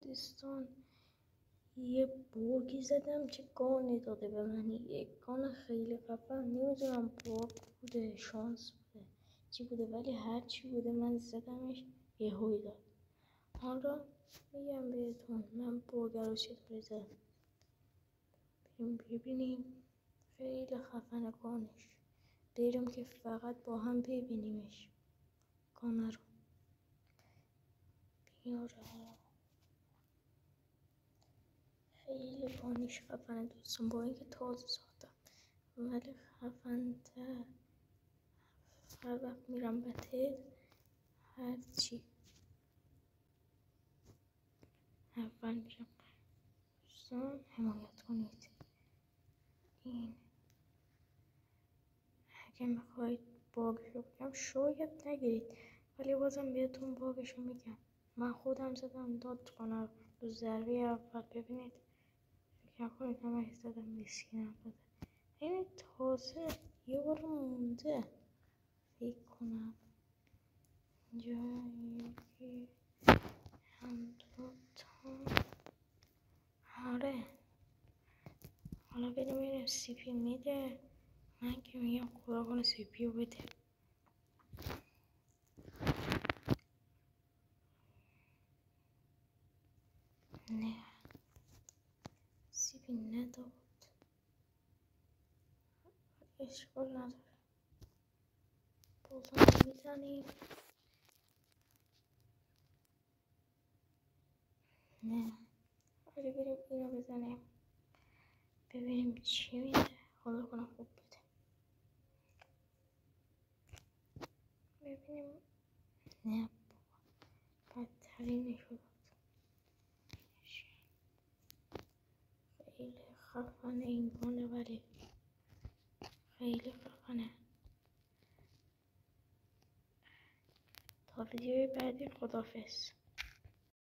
دوستان یه بوگی زدم که گانی داده به من، یک گان خیلی خفن. نمیدونم باگ بوده، شانس بوده، چی بوده، ولی هر چی بوده من زدمش یه هوی داد. حالا میگم بهتون من بوگر رو چطوری زدم. ببینیم خیلی خفن گانش. بریم که فقط با هم ببینیمش گانه رو. بیاره خیلی گانش خفنه دوستان، با اینکه تازه ساختم ولی خفن تر. هر وقت میرم بتل هرچی اول میرم. دوستان حمایت کنید. این اگه میخواید باگشو بگم شاید نگیرید، ولی بازم بهتون باگشو میگم. من خودم زدم داد کنم دو ضربه اول. ببینید فکر کنید همه زدم مسکینم داده. این تازه یه بار مونده فکر کنم اینجا یکی هم دوتا. آره حالا بریم سی پی میده. من که میگم خدا کنه سی پی رو بده. نه سی پی نداد، اشکال نداره بازم میزنیم. نه حالا بریم اینو بزنیم ببینیم چی میده. خدا کنه خوب بده. ببینیم. نه بدترینش رو داد. خیلی خفنه این گانه، ولی خیلی خفنه. تا ویدیوی بعدی خداحافظ.